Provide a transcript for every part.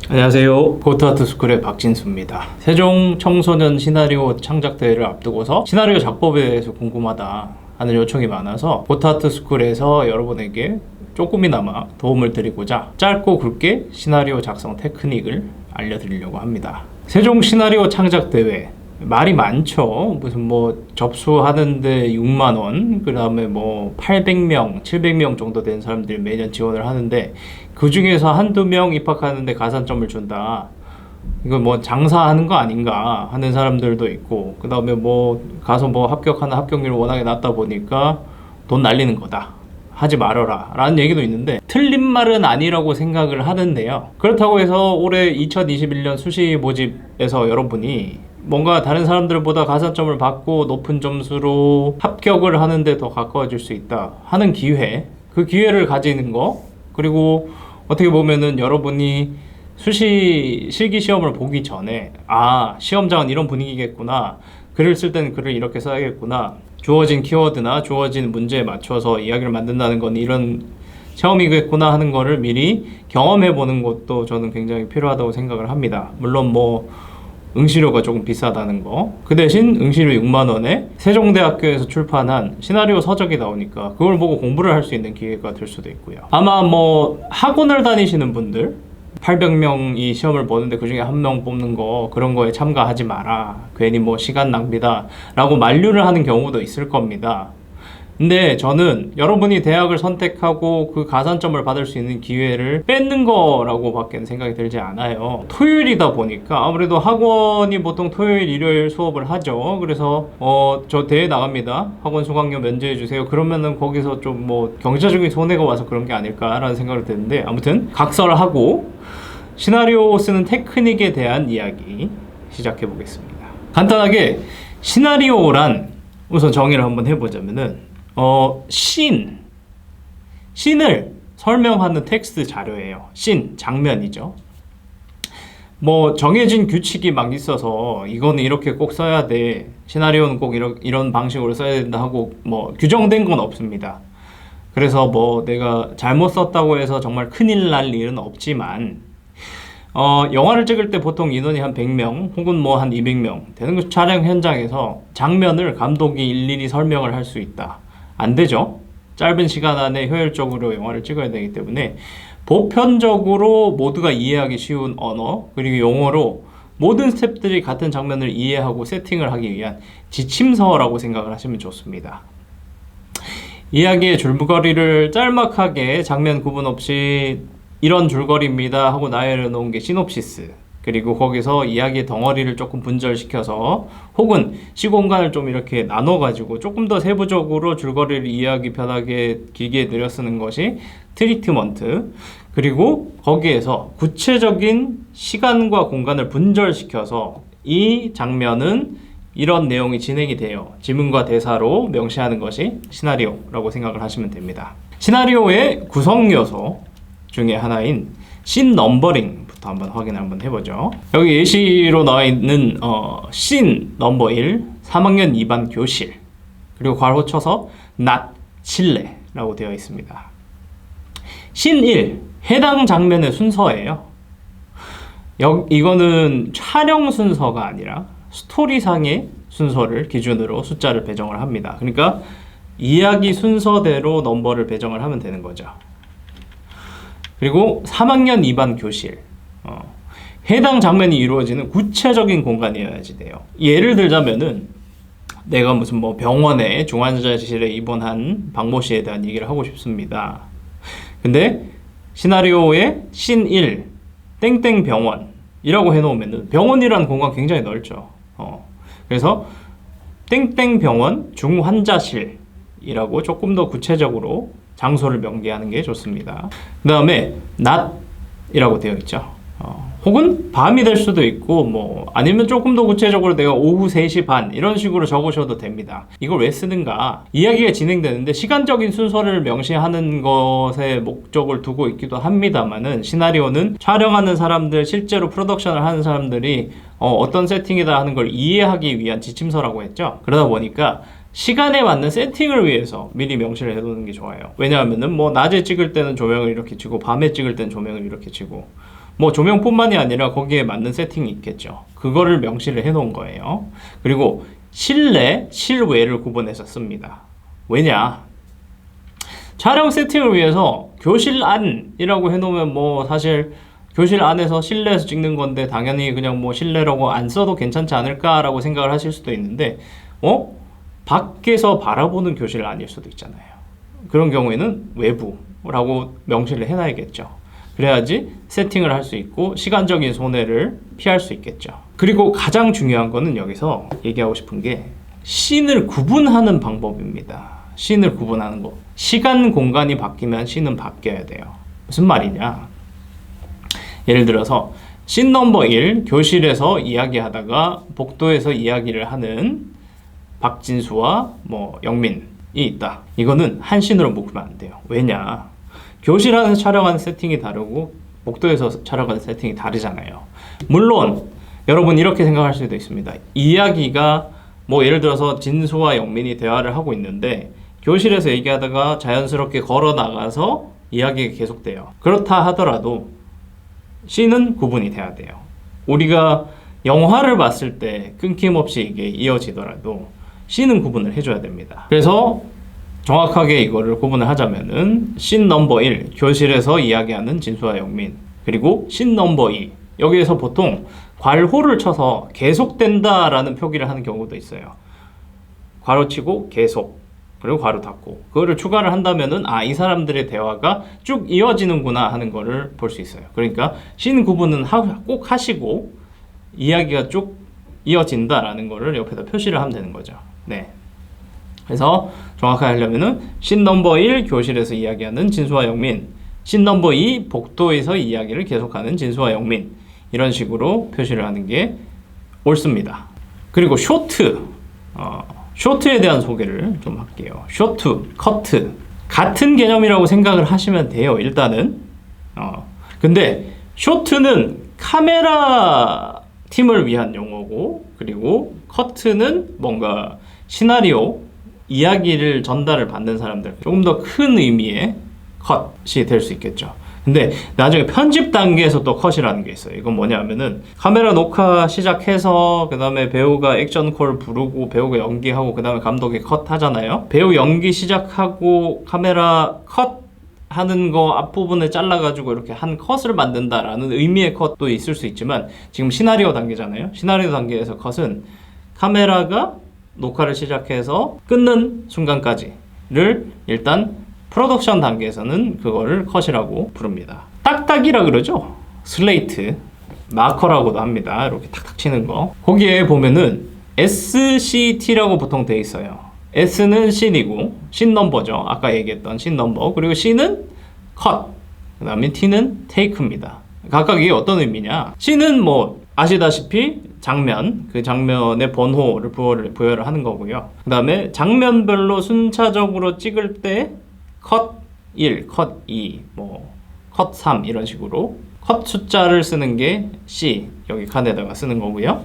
안녕하세요. 고트아트스쿨의 박진수입니다. 세종 청소년 시나리오 창작대회를 앞두고서 시나리오 작법에 대해서 궁금하다 하는 요청이 많아서 고트아트스쿨에서 여러분에게 조금이나마 도움을 드리고자 짧고 굵게 시나리오 작성 테크닉을 알려드리려고 합니다. 세종 시나리오 창작대회 말이 많죠. 무슨 접수하는데 6만원, 그 다음에 800명, 700명 정도 된 사람들이 매년 지원을 하는데 그 중에서 한두 명 입학하는데 가산점을 준다. 이거 장사하는 거 아닌가 하는 사람들도 있고, 그 다음에 가서 합격하는 합격률이 워낙에 낮다 보니까 돈 날리는 거다. 하지 말아라 라는 얘기도 있는데 틀린 말은 아니라고 생각을 하는데요. 그렇다고 해서 올해 2021년 수시 모집에서 여러분이 뭔가 다른 사람들보다 가산점을 받고 높은 점수로 합격을 하는데 더 가까워질 수 있다 하는 기회, 그 기회를 가지는 거, 그리고 어떻게 보면은 여러분이 수시 실기 시험을 보기 전에 시험장은 이런 분위기겠구나, 글을 쓸 때는 글을 이렇게 써야겠구나, 주어진 키워드나 주어진 문제에 맞춰서 이야기를 만든다는 건 이런 체험이겠구나 하는 거를 미리 경험해 보는 것도 저는 굉장히 필요하다고 생각을 합니다. 물론 응시료가 조금 비싸다는 거, 그 대신 응시료 6만원에 세종대학교에서 출판한 시나리오 서적이 나오니까 그걸 보고 공부를 할 수 있는 기회가 될 수도 있고요. 아마 학원을 다니시는 분들, 800명이 시험을 보는데 그 중에 한 명 뽑는 거, 그런 거에 참가하지 마라, 괜히 시간 낭비다 라고 만류를 하는 경우도 있을 겁니다. 근데 저는 여러분이 대학을 선택하고 그 가산점을 받을 수 있는 기회를 뺏는 거라고 밖에 생각이 들지 않아요. 토요일이다 보니까 아무래도 학원이 보통 토요일, 일요일 수업을 하죠. 그래서 저 대회 나갑니다, 학원 수강료 면제해 주세요, 그러면은 거기서 좀 경제적인 손해가 와서 그런 게 아닐까라는 생각이 드는데, 아무튼 각설하고 시나리오 쓰는 테크닉에 대한 이야기 시작해 보겠습니다. 간단하게 시나리오란 우선 정의를 한번 해보자면은 씬을 설명하는 텍스트 자료예요. 씬, 장면이죠. 정해진 규칙이 막 있어서 이거는 이렇게 꼭 써야 돼, 시나리오는 꼭 이런 방식으로 써야 된다 하고 규정된 건 없습니다. 그래서 내가 잘못 썼다고 해서 정말 큰일 날 일은 없지만, 영화를 찍을 때 보통 인원이 한 100명 혹은 한 200명 되는 그 촬영 현장에서 장면을 감독이 일일이 설명을 할 수 있다. 안 되죠. 짧은 시간 안에 효율적으로 영화를 찍어야 되기 때문에 보편적으로 모두가 이해하기 쉬운 언어, 그리고 용어로 모든 스태프들이 같은 장면을 이해하고 세팅을 하기 위한 지침서라고 생각을 하시면 좋습니다. 이야기의 줄거리를 짤막하게 장면 구분 없이 이런 줄거리입니다 하고 나열해 놓은 게 시놉시스, 그리고 거기서 이야기의 덩어리를 조금 분절시켜서 혹은 시공간을 좀 이렇게 나눠가지고 조금 더 세부적으로 줄거리를 이해하기 편하게 길게 늘려 쓰는 것이 트리트먼트, 그리고 거기에서 구체적인 시간과 공간을 분절시켜서 이 장면은 이런 내용이 진행이 돼요, 지문과 대사로 명시하는 것이 시나리오라고 생각을 하시면 됩니다. 시나리오의 구성 요소 중에 하나인 씬 넘버링부터 한번 해보죠. 여기 예시로 나와 있는 씬 넘버 1, 3학년 2반 교실, 그리고 괄호 쳐서 낮 실내라고 되어 있습니다. 씬 1, 해당 장면의 순서예요. 이거는 촬영 순서가 아니라 스토리상의 순서를 기준으로 숫자를 배정을 합니다. 그러니까 이야기 순서대로 넘버를 배정을 하면 되는 거죠. 그리고 3학년 2반 교실, 해당 장면이 이루어지는 구체적인 공간이어야지 돼요. 예를 들자면은 내가 무슨 병원에 중환자실에 입원한 박모 씨에 대한 얘기를 하고 싶습니다. 근데 시나리오에 씬 1, 땡땡 병원이라고 해놓으면은 병원이라는 공간 굉장히 넓죠. 그래서 땡땡 병원 중환자실이라고 조금 더 구체적으로 장소를 명기하는 게 좋습니다. 그 다음에 낮이라고 되어 있죠. 혹은 밤이 될 수도 있고 아니면 조금 더 구체적으로 내가 오후 3시 반 이런 식으로 적으셔도 됩니다. 이걸 왜 쓰는가? 이야기가 진행되는데 시간적인 순서를 명시하는 것에 목적을 두고 있기도 합니다만은, 시나리오는 촬영하는 사람들, 실제로 프로덕션을 하는 사람들이 어떤 세팅이다 하는 걸 이해하기 위한 지침서라고 했죠. 그러다 보니까 시간에 맞는 세팅을 위해서 미리 명시를 해두는 게 좋아요. 왜냐하면은 낮에 찍을 때는 조명을 이렇게 치고 밤에 찍을 때는 조명을 이렇게 치고 뭐 조명뿐만이 아니라 거기에 맞는 세팅이 있겠죠. 그거를 명시를 해놓은 거예요. 그리고 실내, 실외를 구분해서 씁니다. 왜냐? 촬영 세팅을 위해서 교실 안이라고 해놓으면 뭐 사실 교실 안에서 실내에서 찍는 건데 당연히 그냥 뭐 실내라고 안 써도 괜찮지 않을까라고 생각을 하실 수도 있는데 밖에서 바라보는 교실 안일 수도 있잖아요. 그런 경우에는 외부라고 명시를 해놔야겠죠. 그래야지 세팅을 할 수 있고 시간적인 손해를 피할 수 있겠죠. 그리고 가장 중요한 거는 여기서 얘기하고 싶은 게 씬을 구분하는 방법입니다. 씬을 구분하는 거. 시간, 공간이 바뀌면 씬은 바뀌어야 돼요. 무슨 말이냐? 예를 들어서 씬 넘버 1, 교실에서 이야기하다가 복도에서 이야기를 하는 박진수와 뭐 영민이 있다. 이거는 한 씬으로 묶으면 안 돼요. 왜냐? 교실 안에서 촬영하는 세팅이 다르고 복도에서 촬영하는 세팅이 다르잖아요. 물론 여러분 이렇게 생각할 수도 있습니다. 이야기가 뭐 예를 들어서 진수와 영민이 대화를 하고 있는데 교실에서 얘기하다가 자연스럽게 걸어 나가서 이야기가 계속돼요. 그렇다 하더라도 씬은 구분이 돼야 돼요. 우리가 영화를 봤을 때 끊김없이 이게 이어지더라도 씬은 구분을 해줘야 됩니다. 그래서 정확하게 이거를 구분을 하자면은 씬 넘버 1, 교실에서 이야기하는 진수와 영민, 그리고 씬 넘버 2, 여기에서 보통 괄호를 쳐서 계속된다라는 표기를 하는 경우도 있어요. 괄호 치고 계속, 그리고 괄호 닫고, 그거를 추가를 한다면은 이 사람들의 대화가 쭉 이어지는구나 하는 거를 볼 수 있어요. 그러니까 씬 구분은 꼭 하시고 이야기가 쭉 이어진다라는 거를 옆에다 표시를 하면 되는 거죠. 네. 그래서 정확하게 하려면은 씬 넘버 1, 교실에서 이야기하는 진수와 영민, 씬 넘버 2, 복도에서 이야기를 계속하는 진수와 영민, 이런 식으로 표시를 하는 게 옳습니다. 그리고 쇼트에 대한 소개를 좀 할게요. 쇼트, 커트 같은 개념이라고 생각을 하시면 돼요. 일단은 근데 쇼트는 카메라 팀을 위한 용어고, 그리고 커트는 뭔가 시나리오 이야기를 전달을 받는 사람들, 조금 더 큰 의미의 컷이 될 수 있겠죠. 근데 나중에 편집 단계에서 또 컷이라는 게 있어요. 이건 뭐냐면은 카메라 녹화 시작해서 그 다음에 배우가 액션 콜 부르고 배우가 연기하고 그 다음에 감독이 컷 하잖아요. 배우 연기 시작하고 카메라 컷 하는 거 앞부분에 잘라가지고 이렇게 한 컷을 만든다라는 의미의 컷도 있을 수 있지만, 지금 시나리오 단계잖아요. 시나리오 단계에서 컷은 카메라가 녹화를 시작해서 끊는 순간까지를 일단 프로덕션 단계에서는 그거를 컷이라고 부릅니다. 딱딱이라 그러죠. 슬레이트, 마커라고도 합니다. 이렇게 탁탁 치는 거. 거기에 보면은 SCT라고 보통 돼 있어요. S는 씬이고, 씬 넘버죠. 아까 얘기했던 씬 넘버. 그리고 C는 컷, 그 다음에 T는 테이크입니다. 각각 이게 어떤 의미냐? C는 뭐 아시다시피 장면, 그 장면의 번호를 부여를 하는 거고요. 그 다음에 장면별로 순차적으로 찍을 때 컷 1, 컷 2, 뭐 컷 3 이런 식으로 컷 숫자를 쓰는 게 C, 여기 칸에다가 쓰는 거고요.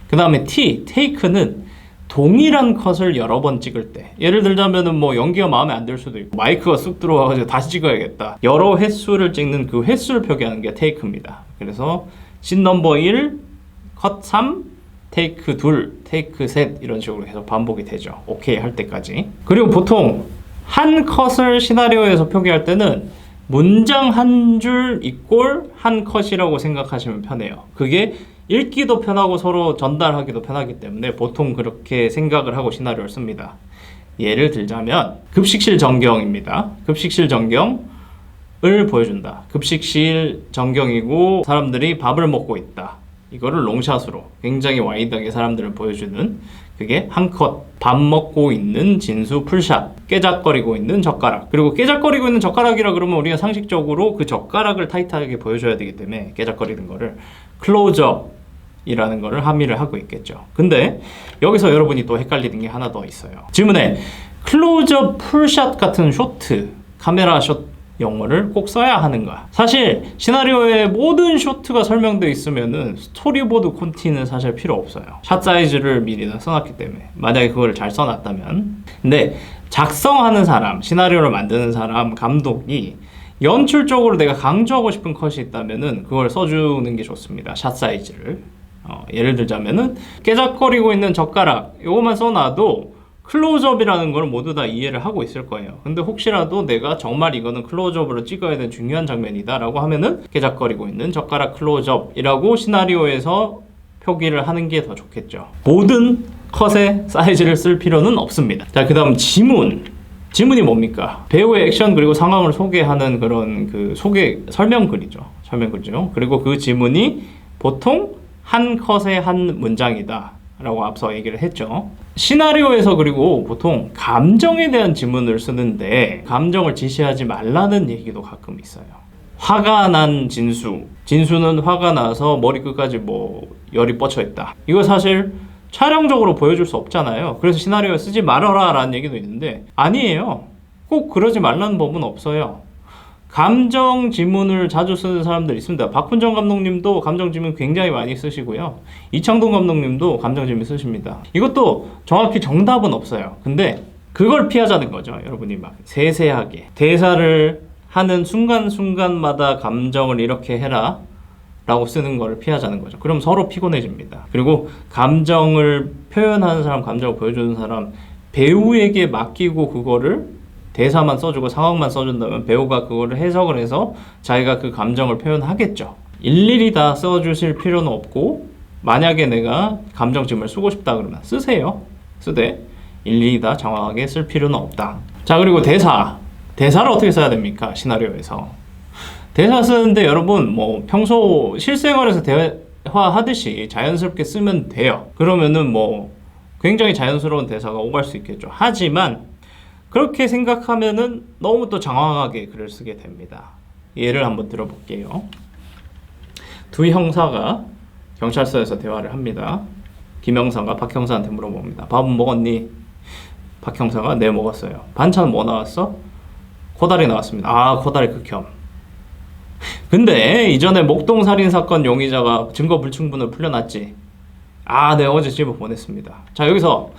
그 다음에 T, 테이크는 동일한 컷을 여러 번 찍을 때, 예를 들자면은 뭐 연기가 마음에 안 들 수도 있고 마이크가 쑥 들어와가지고 다시 찍어야겠다, 여러 횟수를 찍는 그 횟수를 표기하는 게 테이크입니다. 그래서 씬 넘버 1, 컷 3, 테이크 2, 테이크 셋 이런 식으로 계속 반복이 되죠. 오케이 할 때까지. 그리고 보통 한 컷을 시나리오에서 표기할 때는 문장 한 줄 이꼴 한 컷이라고 생각하시면 편해요. 그게 읽기도 편하고 서로 전달하기도 편하기 때문에 보통 그렇게 생각을 하고 시나리오를 씁니다. 예를 들자면 급식실 전경입니다. 급식실 전경을 보여준다. 급식실 전경이고 사람들이 밥을 먹고 있다. 이거를 롱샷으로 굉장히 와이드하게 사람들을 보여주는, 그게 한 컷. 밥 먹고 있는 진수 풀샷, 깨작거리고 있는 젓가락. 그리고 깨작거리고 있는 젓가락이라 그러면 우리가 상식적으로 그 젓가락을 타이트하게 보여줘야 되기 때문에 깨작거리는 거를 클로즈업이라는 거를 함의를 하고 있겠죠. 근데 여기서 여러분이 또 헷갈리는 게 하나 더 있어요. 질문에 클로즈업 풀샷 같은 쇼트, 카메라 숏 영어를 꼭 써야 하는가? 사실 시나리오에 모든 쇼트가 설명되어 있으면은 스토리보드 콘티는 사실 필요 없어요. 샷 사이즈를 미리 다 써놨기 때문에, 만약에 그걸 잘 써놨다면. 근데 작성하는 사람, 시나리오를 만드는 사람, 감독이 연출적으로 내가 강조하고 싶은 컷이 있다면은 그걸 써주는 게 좋습니다. 샷 사이즈를. 예를 들자면은 깨작거리고 있는 젓가락 요것만 써놔도 클로즈업이라는 걸 모두 다 이해를 하고 있을 거예요. 근데 혹시라도 내가 정말 이거는 클로즈업으로 찍어야 되는 중요한 장면이다 라고 하면은 깨작거리고 있는 젓가락 클로즈업이라고 시나리오에서 표기를 하는 게 더 좋겠죠. 모든 컷의 사이즈를 쓸 필요는 없습니다. 자, 그 다음 지문이 뭡니까? 배우의 액션 그리고 상황을 소개하는 그런 그 설명글이죠. 그리고 그 지문이 보통 한 컷의 한 문장이다 라고 앞서 얘기를 했죠. 시나리오에서 그리고 보통 감정에 대한 지문을 쓰는데 감정을 지시하지 말라는 얘기도 가끔 있어요. 화가 난 진수는 화가 나서 머리 끝까지 뭐 열이 뻗쳐 있다. 이거 사실 촬영적으로 보여줄 수 없잖아요. 그래서 시나리오에 쓰지 말아라 라는 얘기도 있는데 아니에요. 꼭 그러지 말라는 법은 없어요. 감정 지문을 자주 쓰는 사람들 있습니다. 박훈정 감독님도 감정 지문 굉장히 많이 쓰시고요. 이창동 감독님도 감정 지문 쓰십니다. 이것도 정확히 정답은 없어요. 근데 그걸 피하자는 거죠. 여러분이 막 세세하게 대사를 하는 순간순간마다 감정을 이렇게 해라 라고 쓰는 거를 피하자는 거죠. 그럼 서로 피곤해집니다. 그리고 감정을 표현하는 사람, 감정을 보여주는 사람, 배우에게 맡기고 그거를 대사만 써주고 상황만 써준다면 배우가 그거를 해석을 해서 자기가 그 감정을 표현하겠죠. 일일이 다 써주실 필요는 없고 만약에 내가 감정짐을 쓰고 싶다 그러면 쓰세요. 쓰되 일일이 다 정확하게 쓸 필요는 없다. 자, 그리고 대사를 어떻게 써야 됩니까? 시나리오에서 대사 쓰는데 여러분 뭐 평소 실생활에서 대화하듯이 자연스럽게 쓰면 돼요. 그러면은 뭐 굉장히 자연스러운 대사가 오갈 수 있겠죠. 하지만 그렇게 생각하면은 너무 또 장황하게 글을 쓰게 됩니다. 예를 한번 들어볼게요. 두 형사가 경찰서에서 대화를 합니다. 김 형사가 박 형사한테 물어봅니다. 밥은 먹었니? 박 형사가 네 먹었어요. 반찬은 뭐 나왔어? 코다리 나왔습니다. 아, 코다리 극혐. 근데 이전에 목동 살인 사건 용의자가 증거 불충분을 풀려났지. 아, 네, 어제 집에 보냈습니다. 자, 여기서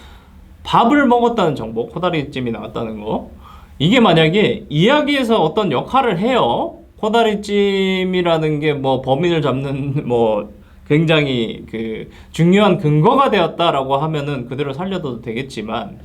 밥을 먹었다는 정보, 코다리찜이 나왔다는 거, 이게 만약에 이야기에서 어떤 역할을 해요. 코다리찜이라는 게 뭐 범인을 잡는 뭐 굉장히 그 중요한 근거가 되었다라고 하면은 그대로 살려도 되겠지만,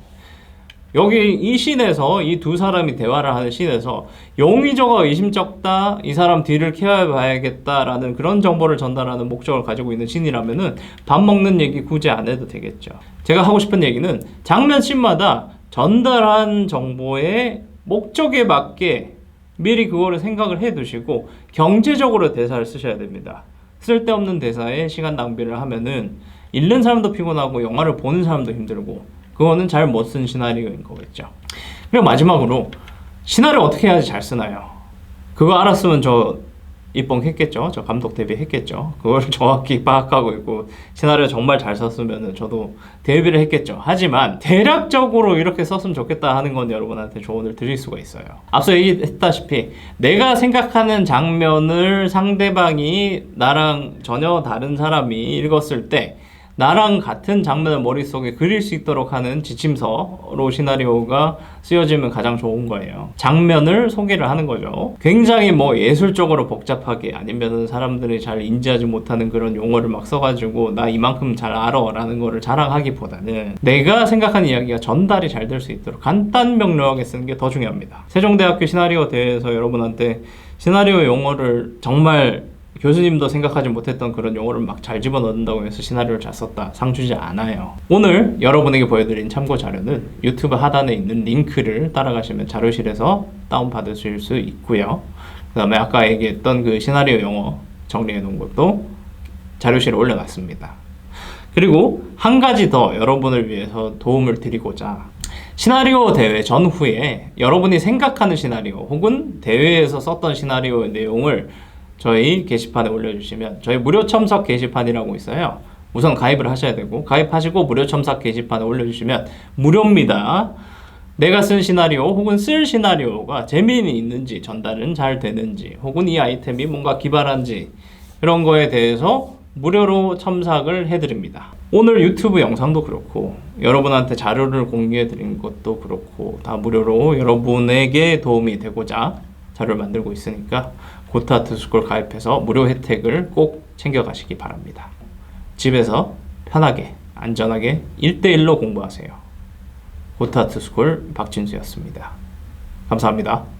여기 이 씬에서 이 두 사람이 대화를 하는 씬에서 용의자가 의심쩍다, 이 사람 뒤를 케어해봐야겠다라는 그런 정보를 전달하는 목적을 가지고 있는 씬이라면은 밥 먹는 얘기 굳이 안 해도 되겠죠. 제가 하고 싶은 얘기는 장면 씬마다 전달한 정보의 목적에 맞게 미리 그거를 생각을 해 두시고 경제적으로 대사를 쓰셔야 됩니다. 쓸데없는 대사에 시간 낭비를 하면은 읽는 사람도 피곤하고 영화를 보는 사람도 힘들고 그거는 잘 못 쓴 시나리오인 거겠죠. 그리고 마지막으로 시나리오 어떻게 해야지 잘 쓰나요? 그거 알았으면 저 입봉 했겠죠. 저 감독 데뷔 했겠죠. 그걸 정확히 파악하고 있고 시나리오 정말 잘 썼으면 저도 데뷔를 했겠죠. 하지만 대략적으로 이렇게 썼으면 좋겠다 하는 건 여러분한테 조언을 드릴 수가 있어요. 앞서 얘기했다시피 내가 생각하는 장면을 상대방이 나랑 전혀 다른 사람이 읽었을 때 나랑 같은 장면을 머릿속에 그릴 수 있도록 하는 지침서로 시나리오가 쓰여지면 가장 좋은 거예요. 장면을 소개를 하는 거죠. 굉장히 뭐 예술적으로 복잡하게 아니면은 사람들이 잘 인지하지 못하는 그런 용어를 막 써가지고 나 이만큼 잘 알아 라는 거를 자랑하기보다는 내가 생각하는 이야기가 전달이 잘 될 수 있도록 간단 명료하게 쓰는 게 더 중요합니다. 세종대학교 시나리오 대회에서 여러분한테 시나리오 용어를 정말 교수님도 생각하지 못했던 그런 용어를 막 잘 집어넣는다고 해서 시나리오를 잘 썼다 상 주지 않아요. 오늘 여러분에게 보여드린 참고 자료는 유튜브 하단에 있는 링크를 따라가시면 자료실에서 다운받으실 수 있고요. 그 다음에 아까 얘기했던 그 시나리오 용어 정리해 놓은 것도 자료실에 올려놨습니다. 그리고 한 가지 더 여러분을 위해서 도움을 드리고자 시나리오 대회 전후에 여러분이 생각하는 시나리오 혹은 대회에서 썼던 시나리오의 내용을 저희 게시판에 올려주시면 저희 무료 첨삭 게시판이라고 있어요. 우선 가입을 하셔야 되고 가입하시고 무료 첨삭 게시판에 올려주시면 무료입니다. 내가 쓴 시나리오 혹은 쓸 시나리오가 재미는 있는지 전달은 잘 되는지 혹은 이 아이템이 뭔가 기발한지 이런 거에 대해서 무료로 첨삭을 해드립니다. 오늘 유튜브 영상도 그렇고 여러분한테 자료를 공유해 드린 것도 그렇고 다 무료로 여러분에게 도움이 되고자 자료를 만들고 있으니까 고트아트스쿨 가입해서 무료 혜택을 꼭 챙겨가시기 바랍니다. 집에서 편하게 안전하게 1대1로 공부하세요. 고트아트스쿨 박진수였습니다. 감사합니다.